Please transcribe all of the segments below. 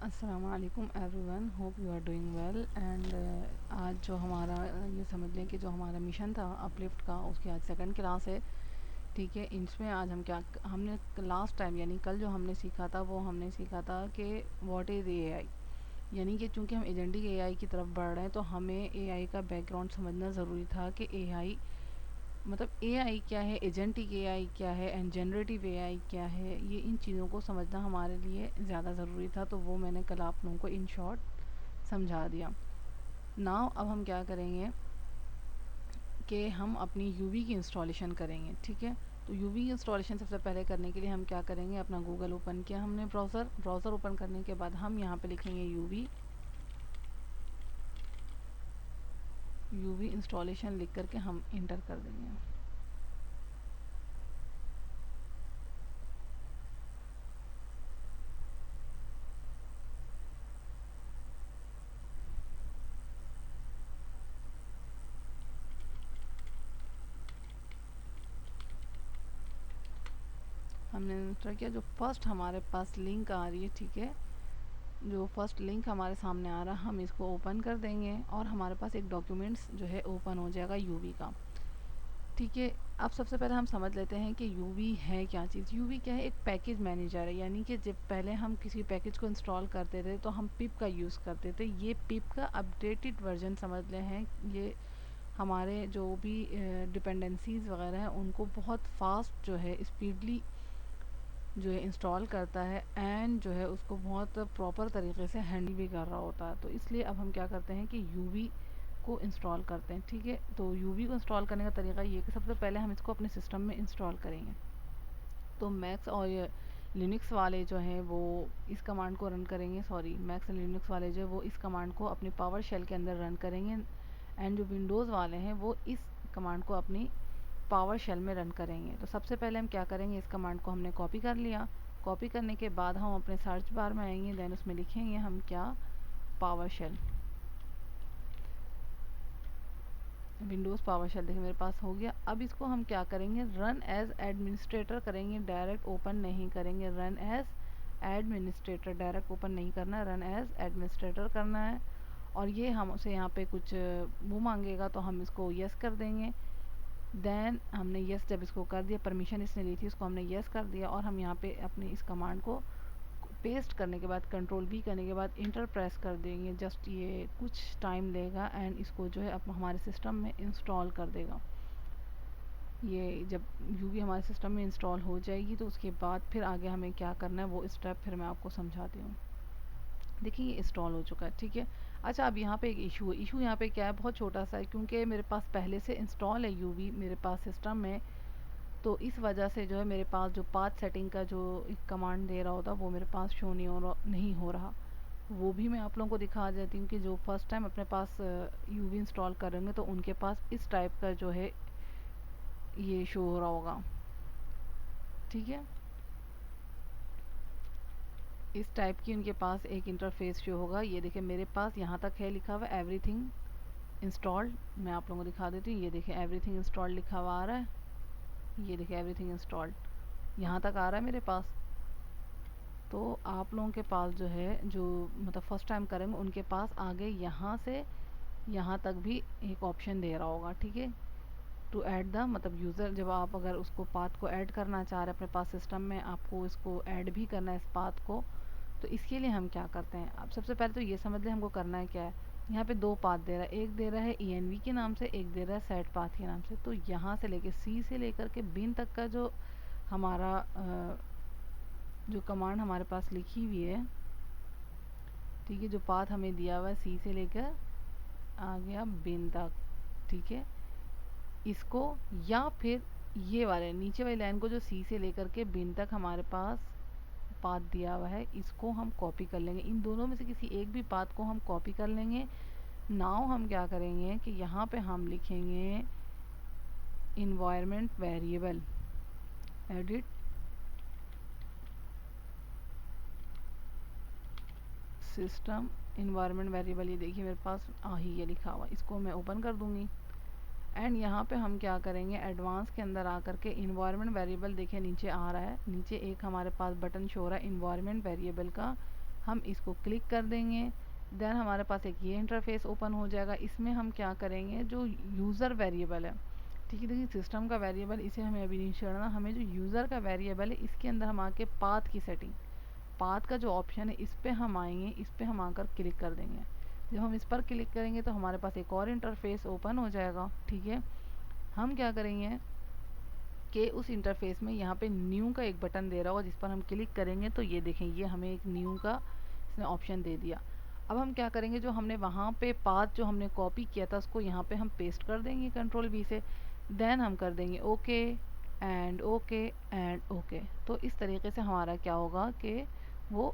अस्सलाम वालेकुम everyone, hope you are doing well. And आज जो हमारा ये समझ लें कि जो हमारा मिशन था अपलिफ्ट का, उसकी आज सेकंड क्लास है। ठीक है, इसमें आज हम क्या हमने लास्ट टाइम यानी कल जो हमने सीखा था वो हमने सीखा था कि व्हाट इज़ एआई। यानी कि चूँकि हम एजेंटिक एआई की तरफ बढ़ रहे हैं तो हमें एआई का बैकग्राउंड समझना ज़रूरी था कि एआई मतलब एआई क्या है, एजेंटिक एआई क्या है एंड जनरेटिव एआई क्या है। ये इन चीज़ों को समझना हमारे लिए ज़्यादा ज़रूरी था, तो वो मैंने कल आप लोगों को इन शॉर्ट समझा दिया। नाउ अब हम क्या करेंगे कि हम अपनी यूवी की इंस्टॉलेशन करेंगे। ठीक है, तो यूवी की इंस्टॉलेशन सबसे पहले करने के लिए हम क्या करेंगे, अपना गूगल ओपन किया हमने, ब्राउज़र ओपन करने के बाद हम यहाँ पे लिखेंगे यूवी इंस्टॉलेशन लिख करके हम इंटर कर देंगे। हमने इंस्टॉल किया, जो फर्स्ट हमारे पास लिंक आ रही है, ठीक है, जो फर्स्ट लिंक हमारे सामने आ रहा है हम इसको ओपन कर देंगे और हमारे पास एक डॉक्यूमेंट्स जो है ओपन हो जाएगा यूवी का। ठीक है, अब सबसे पहले हम समझ लेते हैं कि यूवी है क्या चीज़। यूवी क्या है, एक पैकेज मैनेजर है। यानी कि जब पहले हम किसी पैकेज को इंस्टॉल करते थे तो हम पिप का यूज़ करते थे। ये पिप का अपडेटेड वर्जन समझ लें हैं। ये हमारे जो भी डिपेंडेंसीज़ वगैरह हैं उनको बहुत फास्ट जो है स्पीडली जो है इंस्टॉल करता है एंड जो है उसको बहुत प्रॉपर तरीके से हैंडल भी कर रहा होता है। तो इसलिए अब हम क्या करते हैं कि यूवी को इंस्टॉल करते हैं। ठीक है, तो यूवी को इंस्टॉल करने का तरीका ये है कि सबसे पहले हम इसको अपने सिस्टम में इंस्टॉल करेंगे। तो मैक्स और लिनक्स वाले जो हैं वो इस कमांड को रन करेंगे, सॉरी मैक्स एंड लिनक्स वाले जो है वो इस कमांड को अपनी पावर शेल के अंदर रन करेंगे एंड जो विंडोज़ वाले हैं वो इस कमांड को अपनी पावर शेल में रन करेंगे। तो सबसे पहले हम क्या करेंगे, इस कमांड को हमने कॉपी कर लिया। कॉपी करने के बाद हम अपने सर्च बार में आएंगे, देन उसमें लिखेंगे हम क्या, PowerShell, Windows PowerShell. देखिए मेरे पास हो गया। अब इसको हम क्या करेंगे, रन एज एडमिनिस्ट्रेटर करेंगे, डायरेक्ट ओपन नहीं करेंगे। Run as administrator, direct open नहीं करना है, रन एज एडमिनिस्ट्रेटर करना है। और ये हम उसे यहाँ पे कुछ वो मांगेगा तो हम इसको यस कर देंगे। देन हमने यस जब इसको कर दिया, परमिशन इसने ली थी, उसको हमने यस कर दिया और हम यहाँ पे अपने इस कमांड को पेस्ट करने के बाद कंट्रोल बी करने के बाद इंटर प्रेस कर देंगे। जस्ट ये कुछ टाइम लेगा एंड इसको जो है अब हमारे सिस्टम में इंस्टॉल कर देगा। ये जब यूवी हमारे सिस्टम में इंस्टॉल हो जाएगी तो उसके बाद फिर आगे हमें क्या करना है वो स्टेप फिर मैं आपको समझाती हूँ। देखिए ये इंस्टॉल हो चुका है। ठीक है, अच्छा अब यहाँ पे एक इशू है। इशू यहाँ पे क्या है, बहुत छोटा सा है, क्योंकि मेरे पास पहले से इंस्टॉल है यूवी मेरे पास सिस्टम में। तो इस वजह से जो है मेरे पास जो पाथ सेटिंग का जो एक कमांड दे रहा होता वो मेरे पास शो नहीं हो रहा। वो भी मैं आप लोगों को दिखा देती हूँ कि जो फर्स्ट टाइम अपने पास यूवी इंस्टॉल करेंगे तो उनके पास इस टाइप का जो है ये शो हो रहा होगा। ठीक है, इस टाइप की उनके पास एक इंटरफेस शो होगा। ये देखिए मेरे पास यहाँ तक है लिखा हुआ एवरीथिंग इंस्टॉल्ड। मैं आप लोगों को दिखा देती हूँ, ये देखिए एवरीथिंग इंस्टॉल्ड लिखा हुआ आ रहा है। ये देखिए एवरीथिंग इंस्टॉल्ड यहाँ तक आ रहा है मेरे पास। तो आप लोगों के पास जो है जो मतलब फर्स्ट टाइम करेंगे उनके पास आगे यहाँ से यहाँ तक भी एक ऑप्शन दे रहा होगा। ठीक है, टू ऐड द मतलब यूज़र, जब आप अगर उसको पाथ को ऐड करना चाह रहे हैं अपने पास सिस्टम में, आपको इसको ऐड भी करना है इस पाथ को। तो इसके लिए हम क्या करते हैं, अब सबसे पहले तो ये समझ लें हमको करना है क्या है। यहाँ पे दो पाथ दे रहा है, एक दे रहा है ENV के नाम से, एक दे रहा है सेट पाथ के नाम से। तो यहाँ से लेके सी से लेकर के बिन तक का जो हमारा जो कमांड हमारे पास लिखी हुई है, ठीक है, जो पाथ हमें दिया हुआ है सी से लेकर आ गया बिन तक। ठीक है, इसको या फिर ये वाले नीचे वाली लाइन को जो सी से लेकर के बिन तक हमारे पास पाथ दिया हुआ है, इसको हम कॉपी कर लेंगे। इन दोनों में से किसी एक भी पाथ को हम कॉपी कर लेंगे। नाउ हम क्या करेंगे कि यहाँ पे हम लिखेंगे environment variable, edit system environment variable. ये देखिए मेरे पास आ ही ये लिखा हुआ, इसको मैं ओपन कर दूंगी एंड यहाँ पे हम क्या करेंगे, एडवांस के अंदर आकर के इन्वायरमेंट वेरिएबल देखिए नीचे आ रहा है, नीचे एक हमारे पास बटन शो हो रहा है इन्वायरमेंट वेरिएबल का। हम इसको क्लिक कर देंगे। देन हमारे पास एक ये इंटरफेस ओपन हो जाएगा। इसमें हम क्या करेंगे, जो यूज़र वेरिएबल है, ठीक है, देखिए सिस्टम का वेरिएबल इसे हमें अभी नहीं छोड़ना, हमें जो यूज़र का वेरिएबल है इसके अंदर हम आके पाथ की सेटिंग, पाथ का जो ऑप्शन है इस पे हम आएंगे, इस पे हम आकर क्लिक कर देंगे। जब हम इस पर क्लिक करेंगे तो हमारे पास एक और इंटरफेस ओपन हो जाएगा। ठीक है, हम क्या करेंगे कि उस इंटरफेस में यहाँ पे न्यू का एक बटन दे रहा होगा, जिस पर हम क्लिक करेंगे तो ये देखें, ये हमें एक न्यू का इसने ऑप्शन दे दिया। अब हम क्या करेंगे, जो हमने वहाँ पे पाथ जो हमने कॉपी किया था उसको यहाँ पे हम पेस्ट कर देंगे कंट्रोल V से। देन हम कर देंगे okay and okay and okay. तो इस तरीके से हमारा क्या होगा कि वो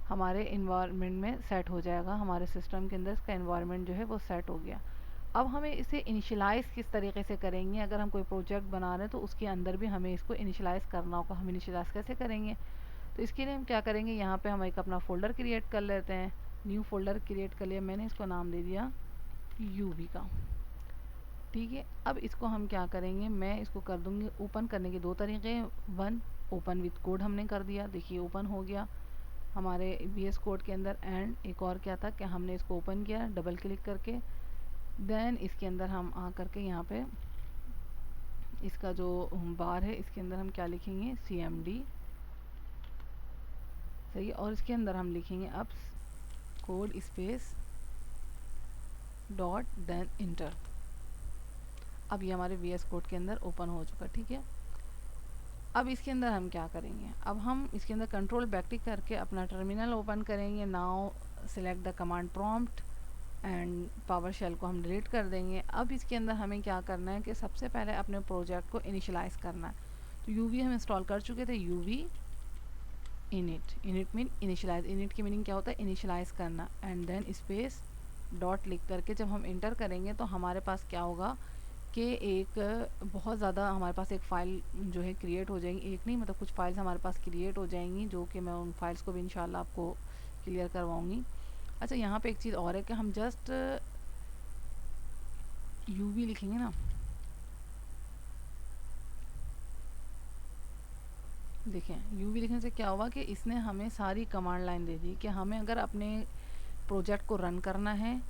हमारे इन्वायरमेंट में सेट हो जाएगा, हमारे सिस्टम के अंदर इसका इन्वायरमेंट जो है वो सेट हो गया। अब हमें इसे इनिशियलाइज़ किस तरीके से करेंगे, अगर हम कोई प्रोजेक्ट बना रहे हैं तो उसके अंदर भी हमें इसको इनिशियलाइज़ करना होगा। हम इनिशियलाइज़ कैसे करेंगे, तो इसके लिए हम क्या करेंगे, यहाँ पे हम एक अपना फ़ोल्डर क्रिएट कर लेते हैं। न्यू फ़ोल्डर क्रिएट कर लिया मैंने, इसको नाम दे दिया यूवी का। ठीक है, अब इसको हम क्या करेंगे, मैं इसको कर दूँगी ओपन करने के दो तरीके हैं। वन, ओपन विथ कोड हमने कर दिया, देखिए ओपन हो गया हमारे VS कोड के अंदर। एंड एक और क्या था कि हमने इसको ओपन किया डबल क्लिक करके। देन इसके अंदर हम आ करके यहाँ पे इसका जो बार है इसके अंदर हम क्या लिखेंगे, CMD, सही है, और इसके अंदर हम लिखेंगे अब code space dot then enter. अब ये हमारे VS कोड के अंदर ओपन हो चुका। ठीक है, अब इसके अंदर हम क्या करेंगे, अब हम इसके अंदर कंट्रोल बैक करके अपना टर्मिनल ओपन करेंगे। Now select the command prompt and PowerShell को हम डिलीट कर देंगे। अब इसके अंदर हमें क्या करना है कि सबसे पहले अपने प्रोजेक्ट को इनिशियलाइज़ करना है। तो यूवी हम इंस्टॉल कर चुके थे, UV init, init mean initialise, init की मीनिंग क्या होता है, इनिशियलाइज़ करना। एंड देन स्पेस डॉट लिख करके जब हम इंटर करेंगे तो हमारे पास क्या होगा कि एक बहुत ज़्यादा हमारे पास एक फ़ाइल जो है क्रिएट हो जाएंगी, एक नहीं मतलब कुछ फाइल्स हमारे पास क्रिएट हो जाएंगी, जो कि मैं उन फाइल्स को भी इंशाल्लाह आपको क्लियर करवाऊँगी। अच्छा, यहाँ पे एक चीज़ और है कि हम जस्ट यूवी लिखेंगे ना, देखें यूवी लिखने से क्या हुआ कि इसने हमें सारी कमांड लाइन दे दी कि हमें अगर अपने प्रोजेक्ट को रन करना है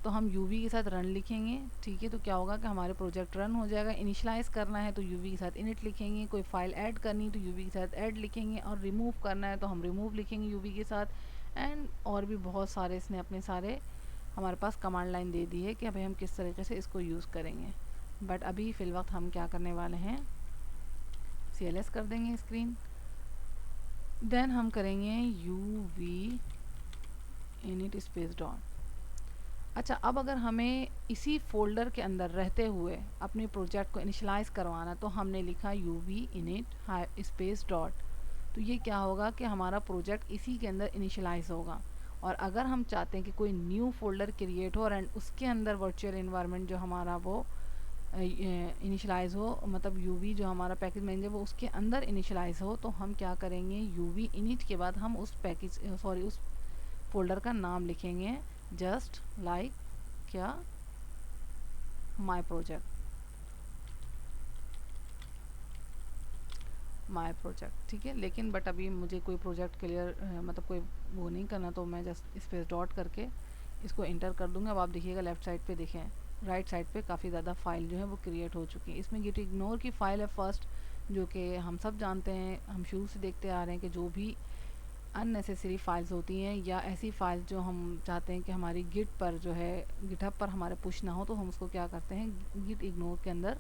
तो हम यूवी के साथ रन लिखेंगे। ठीक है, तो क्या होगा कि हमारे प्रोजेक्ट रन हो जाएगा। इनिशियलाइज़ करना है तो यूवी के साथ इनिट लिखेंगे, कोई फाइल ऐड करनी है तो यूवी के साथ ऐड लिखेंगे, और रिमूव करना है तो हम रिमूव लिखेंगे यूवी के साथ। एंड और भी बहुत सारे इसने अपने सारे हमारे पास कमांड लाइन दे दी है कि अभी हम किस तरीके से इसको यूज़ करेंगे। बट अभी फ़िल वक्त हम क्या करने वाले हैं, CLS कर देंगे स्क्रीन। देन हम करेंगे यूवी इनिट स्पेस डॉट। अच्छा, अब अगर हमें इसी फोल्डर के अंदर रहते हुए अपने प्रोजेक्ट को इनिशियलाइज़ करवाना, तो हमने लिखा यूवी इनिट स्पेस डॉट। तो ये क्या होगा कि हमारा प्रोजेक्ट इसी के अंदर इनिशियलाइज़ होगा। और अगर हम चाहते हैं कि कोई न्यू फोल्डर क्रिएट हो एंड उसके अंदर वर्चुअल इन्वायरमेंट जो हमारा वो इनिशियलाइज़ हो, मतलब यूवी जो हमारा पैकेज मैनेजर वो उसके अंदर इनिशियलाइज़ हो, तो हम क्या करेंगे, यूवी इनिट के बाद हम उस पैकेज उस फोल्डर का नाम लिखेंगे जस्ट लाइक क्या, माय प्रोजेक्ट, माय प्रोजेक्ट। ठीक है, लेकिन बट अभी मुझे कोई प्रोजेक्ट क्लियर मतलब कोई वो नहीं करना, तो मैं जस्ट स्पेस डॉट करके इसको इंटर कर दूंगा। अब आप देखिएगा लेफ़्ट साइड पे, देखें राइट साइड पे काफ़ी ज़्यादा फाइल जो है वो क्रिएट हो चुकी है। इसमें गिट इग्नोर की फ़ाइल है फर्स्ट, जो कि हम सब जानते हैं, हम शुरू से देखते आ रहे हैं कि जो भी अननेसेसरी फाइल्स होती हैं या ऐसी फाइल्स जो हम चाहते हैं कि हमारी गिट पर जो है गिटहब पर हमारे पुश ना हो, तो हम उसको क्या करते हैं, गिट इग्नोर के अंदर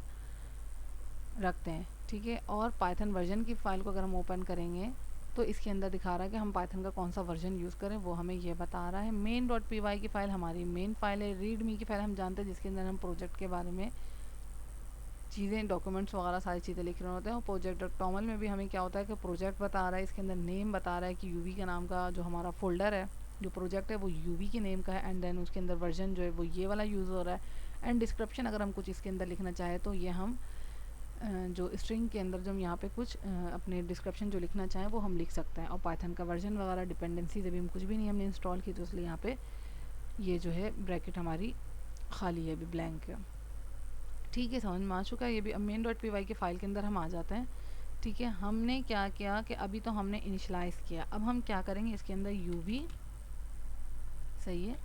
रखते हैं। ठीक है, और पाइथन वर्जन की फ़ाइल को अगर हम ओपन करेंगे तो इसके अंदर दिखा रहा है कि हम पाइथन का कौन सा वर्जन यूज़ करें, वो हमें ये बता रहा है। मेन डॉट py की फ़ाइल हमारी मेन फ़ाइल है। रीड मी की फ़ाइल हम जानते हैं जिसके अंदर हम प्रोजेक्ट के बारे में चीज़ें, डॉक्यूमेंट्स वगैरह सारी चीज़ें लिख रहे होते हैं। और प्रोजेक्ट डॉट टॉमल में भी हमें क्या होता है कि प्रोजेक्ट बता रहा है, इसके अंदर नेम बता रहा है कि यूवी के नाम का जो हमारा फोल्डर है, जो प्रोजेक्ट है वो यूवी के नेम का है। एंड देन उसके अंदर वर्जन जो है वो ये वाला यूज़ हो रहा है। एंड डिस्क्रिप्शन अगर हम कुछ इसके अंदर लिखना चाहें तो ये हम जो स्ट्रिंग के अंदर जो हम यहाँ पे कुछ अपने डिस्क्रिप्शन जो लिखना चाहें वो हम लिख सकते हैं। और पाइथन का वर्जन वगैरह डिपेंडेंसीज अभी हम कुछ भी नहीं हमने इंस्टॉल की, तो इसलिए यहाँ पे ये जो है ब्रैकेट हमारी खाली है, अभी ब्लैंक है। ठीक है, समझ में आ चुका है ये भी। अब मेन डॉट py की फ़ाइल के अंदर हम आ जाते हैं। ठीक है, हमने क्या किया कि अभी तो हमने इनिशलाइज़ किया, अब हम क्या करेंगे इसके अंदर UV, सही है,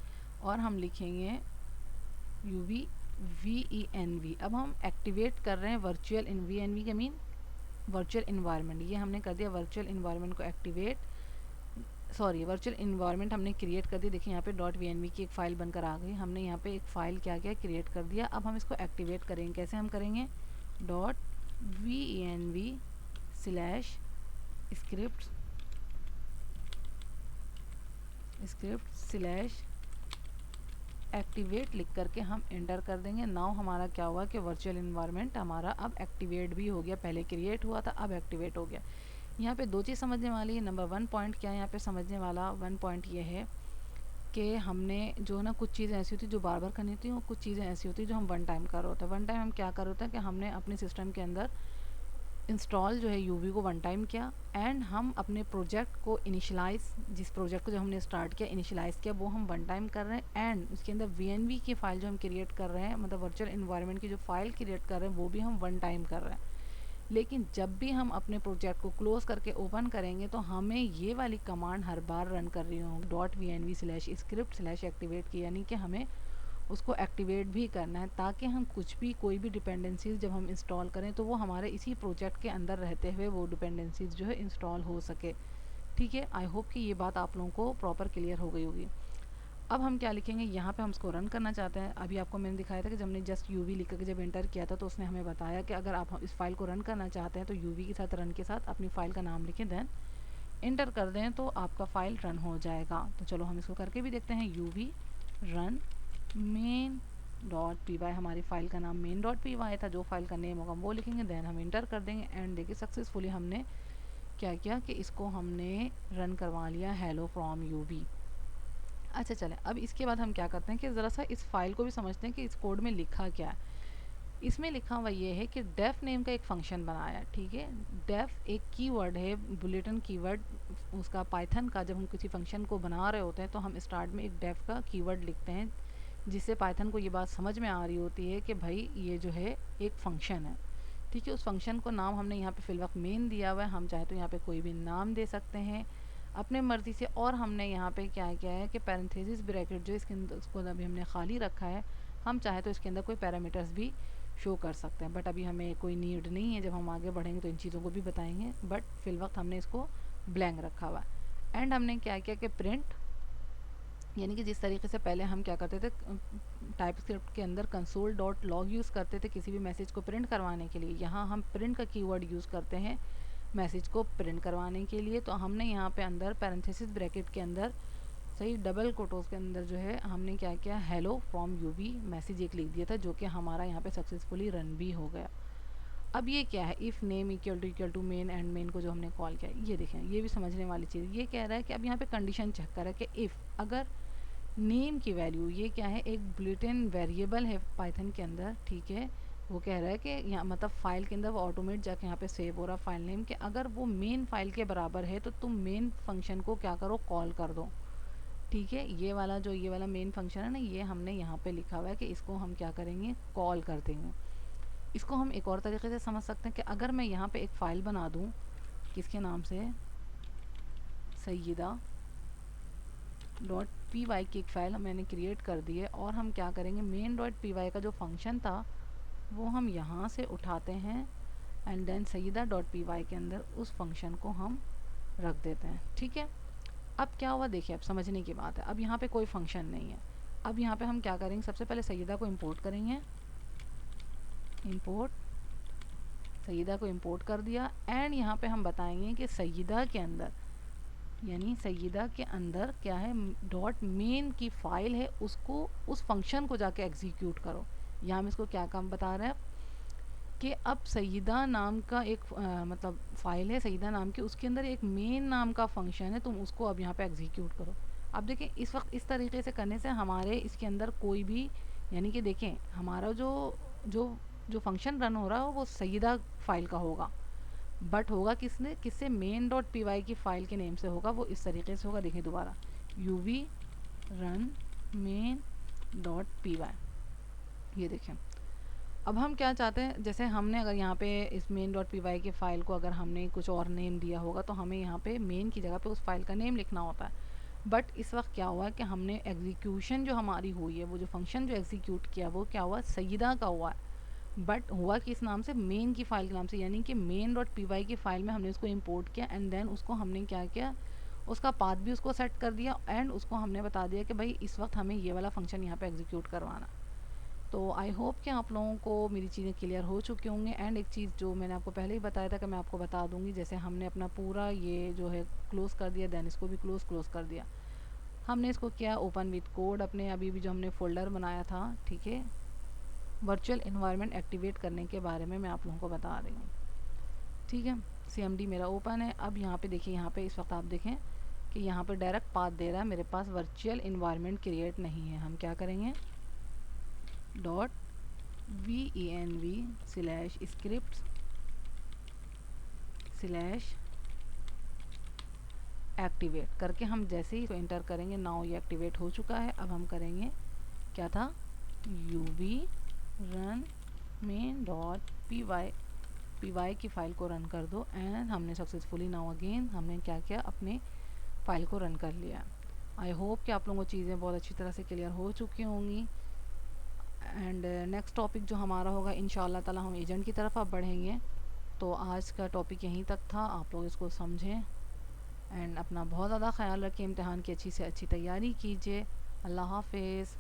और हम लिखेंगे UV VENV। अब हम एक्टिवेट कर रहे हैं वर्चुअल इन VNV का मीन वर्चुअल इन्वायरमेंट। ये हमने कर दिया वर्चुअल इन्वायरमेंट को एक्टिवेट, सॉरी वर्चुअल इन्वायरमेंट हमने क्रिएट कर दिया। देखिए यहाँ पे .VNV की एक फ़ाइल बनकर आ गई, हमने यहाँ पे एक फ़ाइल क्या किया क्रिएट कर दिया। अब हम इसको एक्टिवेट करेंगे, कैसे हम करेंगे, .VENV slash script slash activate लिख करके हम एंटर कर देंगे। नाउ हमारा क्या हुआ कि वर्चुअल इन्वायरमेंट हमारा अब एक्टिवेट भी हो गया, पहले क्रिएट हुआ था अब एक्टिवेट हो गया। यहाँ पे दो चीज़ समझने वाली है। नंबर 1 पॉइंट क्या है यहाँ पे समझने वाला, 1 पॉइंट ये है कि हमने जो ना कुछ चीज़ें ऐसी होती है जो बार बार करनी होती हैं और कुछ चीज़ें ऐसी होती है जो हम वन टाइम कर रहे होते हैं। वन टाइम हम क्या कर रहे होते हैं कि हमने अपने सिस्टम के अंदर इंस्टॉल जो है UV को वन टाइम किया, एंड हम अपने प्रोजेक्ट को इनिशलाइज, जिस प्रोजेक्ट को जो हमने स्टार्ट किया इनिशलाइज किया वो हम वन टाइम कर रहे हैं, एंड उसके अंदर VNV की फ़ाइल जो हम क्रिएट कर रहे हैं, मतलब वर्चुअल इन्वायरमेंट की जो फ़ाइल क्रिएट कर रहे हैं वो भी हम वन टाइम कर रहे हैं। लेकिन जब भी हम अपने प्रोजेक्ट को क्लोज करके ओपन करेंगे तो हमें ये वाली कमांड हर बार रन कर रही होगी, .VNV slash script slash activate की, यानी कि हमें उसको एक्टिवेट भी करना है ताकि हम कुछ भी कोई भी डिपेंडेंसीज जब हम इंस्टॉल करें तो वो हमारे इसी प्रोजेक्ट के अंदर रहते हुए वो डिपेंडेंसीज जो है इंस्टॉल हो सके। ठीक है, आई होप कि ये बात आप लोगों को प्रॉपर क्लियर हो गई होगी। अब हम क्या लिखेंगे, यहाँ पे हम इसको रन करना चाहते हैं। अभी आपको मैंने दिखाया था कि जब हमने जस्ट UV लिख के जब एंटर किया था तो उसने हमें बताया कि अगर आप इस फाइल को रन करना चाहते हैं तो UV के साथ रन के साथ अपनी फ़ाइल का नाम लिखें, देन एंटर कर दें तो आपका फ़ाइल रन हो जाएगा। तो चलो हम इसको करके भी देखते हैं। UV रन main.py, हमारी फ़ाइल का नाम main.py था, जो फाइल का नेम होगा वो लिखेंगे, देन हम इंटर कर देंगे, एंड देखिए सक्सेसफुली हमने क्या किया कि इसको हमने रन करवा लिया हेलो फ्रॉम UV। अच्छा चलें, अब इसके बाद हम क्या करते हैं कि ज़रा सा इस फाइल को भी समझते हैं कि इस कोड में लिखा क्या है। इसमें लिखा हुआ ये है कि डेफ नेम का एक फ़ंक्शन बनाया, ठीक है। डेफ एक कीवर्ड है, बुलेटिन कीवर्ड उसका पाइथन का। जब हम किसी फंक्शन को बना रहे होते हैं तो हम स्टार्ट में एक डेफ का कीवर्ड लिखते हैं, जिससे पाइथन को ये बात समझ में आ रही होती है कि भाई ये जो है एक फ़ंक्शन है, ठीक है। उस फंक्शन को नाम हमने यहाँ पे फिल वक्त मेन दिया हुआ है, हम चाहे तो यहाँ पे कोई भी नाम दे सकते हैं अपने मर्ज़ी से। और हमने यहाँ पे क्या किया है कि पैरेंथेसिस ब्रैकेट जो इसके अंदर उसको अभी हमने खाली रखा है, हम चाहे तो इसके अंदर कोई पैरामीटर्स भी शो कर सकते हैं, बट अभी हमें कोई नीड नहीं है। जब हम आगे बढ़ेंगे तो इन चीज़ों को भी बताएंगे, बट फिल वक्त हमने इसको ब्लैंक रखा हुआ है। एंड हमने क्या किया कि प्रिंट, यानी कि जिस तरीके से पहले हम क्या करते थे टाइप स्क्रिप्ट के अंदर console.log यूज़ करते थे किसी भी मैसेज को प्रिंट करवाने के लिए, यहाँ हम प्रिंट का कीवर्ड यूज़ करते हैं मैसेज को प्रिंट करवाने के लिए। तो हमने यहाँ पे अंदर पैरेंथेसिस ब्रैकेट के अंदर, सही, डबल कोटोस के अंदर जो है हमने क्या किया, हेलो फ्रॉम UV मैसेज एक लिख दिया था, जो कि हमारा यहाँ पे सक्सेसफुली रन भी हो गया। अब ये क्या है, if name equal to main and main को जो हमने कॉल किया, ये देखें ये भी समझने वाली चीज़। ये कह रहा है कि अब यहाँ पे कंडीशन चेक कर रहा है कि इफ़ अगर नेम की वैल्यू, ये क्या है, एक बुलेटिन वेरिएबल है पाइथन के अंदर, ठीक है। वो कह रहा है कि यहाँ मतलब फ़ाइल के अंदर वो ऑटोमेट जाके यहाँ पे सेव हो रहा फाइल नेम के, अगर वो मेन फाइल के बराबर है तो तुम मेन फंक्शन को क्या करो, कॉल कर दो, ठीक है। ये वाला मेन फंक्शन है ना, ये हमने यहाँ पे लिखा हुआ है कि इसको हम क्या करेंगे, कॉल कर देंगे। इसको हम एक और तरीके से समझ सकते हैं कि अगर मैं यहाँ पे एक फ़ाइल बना दूँ किसके नाम से, सैयदा .py की एक फ़ाइल मैंने क्रिएट कर दी है, और हम क्या करेंगे, main.py का जो फंक्शन था वो हम यहाँ से उठाते हैं, एंड देन सैयदा.py के अंदर उस फंक्शन को हम रख देते हैं, ठीक है। अब क्या हुआ देखिए, अब समझने की बात है। अब यहाँ पे कोई फंक्शन नहीं है। अब यहाँ पे हम क्या करेंगे, सबसे पहले सैयदा को इंपोर्ट करेंगे, इंपोर्ट सैयदा को इंपोर्ट कर दिया, एंड यहाँ पे हम बताएंगे कि सैयदा के अंदर, यानी सैयदा के अंदर क्या है, डॉट मेन की फ़ाइल है, उसको उस फंक्शन को जाके एग्जीक्यूट करो। यहाँ हम इसको क्या काम बता रहे हैं कि अब सैयदा नाम का एक मतलब फ़ाइल है सैयदा नाम की, उसके अंदर एक मेन नाम का फंक्शन है, तुम उसको अब यहाँ पे एग्जीक्यूट करो। अब देखें इस वक्त इस तरीके से करने से हमारे इसके अंदर कोई भी, यानी कि देखें हमारा जो जो जो फंक्शन रन हो रहा है वो सैयदा फ़ाइल का होगा, बट होगा किससे, main.py की फ़ाइल के नेम से होगा। वो इस तरीके से होगा, देखें दोबारा, UV रन main.py, ये देखें अब हम क्या चाहते हैं, जैसे हमने अगर यहाँ पे इस मेन डॉट पी वाई के फ़ाइल को अगर हमने कुछ और नेम दिया होगा तो हमें यहाँ पे मेन की जगह पे उस फाइल का नेम लिखना होता है। बट इस वक्त क्या हुआ कि हमने एग्जीक्यूशन जो हमारी हुई है, वो जो फंक्शन जो एग्जीक्यूट किया वो क्या हुआ, सईदा का हुआ है। बट हुआ कि इस नाम से, मेन की फ़ाइल के नाम से, यानी कि मेन डॉट पी वाई की फ़ाइल में हमने उसको इम्पोर्ट किया एंड देन उसको हमने क्या किया, उसका पाथ भी उसको सेट कर दिया एंड उसको हमने बता दिया कि भाई इस वक्त हमें ये वाला फंक्शन यहाँ पे एग्जीक्यूट करवाना। तो आई होप कि आप लोगों को मेरी चीज़ें क्लियर हो चुकी होंगी। एंड एक चीज़ जो मैंने आपको पहले ही बताया था कि मैं आपको बता दूंगी, जैसे हमने अपना पूरा ये जो है क्लोज़ कर दिया, देन इसको भी क्लोज़ कर दिया। हमने इसको किया ओपन विथ कोड, अपने अभी भी जो हमने फ़ोल्डर बनाया था, ठीक है, वर्चुअल इन्वायरमेंट एक्टिवेट करने के बारे में मैं आप लोगों को बता रही हूँ। ठीक है, CMD मेरा ओपन है। अब यहाँ पे देखिए, यहाँ पे इस वक्त आप देखें कि यहाँ पे डायरेक्ट पाथ दे रहा है, मेरे पास वर्चुअल इन्वायरमेंट क्रिएट नहीं है। हम क्या करेंगे, डॉट venv/scripts/ एक्टिवेट करके हम जैसे ही इसको इंटर करेंगे, नाउ ये एक्टिवेट हो चुका है। अब हम करेंगे क्या था, uv run main dot py की फ़ाइल को रन कर दो एंड हमने सक्सेसफुली, नाउ अगेन हमने क्या किया, अपने फ़ाइल को रन कर लिया। आई होप कि आप लोगों को चीज़ें बहुत अच्छी तरह से क्लियर हो चुकी होंगी। एंड नेक्स्ट टॉपिक जो हमारा होगा, इंशाल्लाह ताला हम एजेंट की तरफ अब बढ़ेंगे। तो आज का टॉपिक यहीं तक था, आप लोग इसको समझें एंड अपना बहुत ज़्यादा ख्याल रखें, इम्तिहान की अच्छी से अच्छी तैयारी कीजिए। अल्लाह हाफिज़।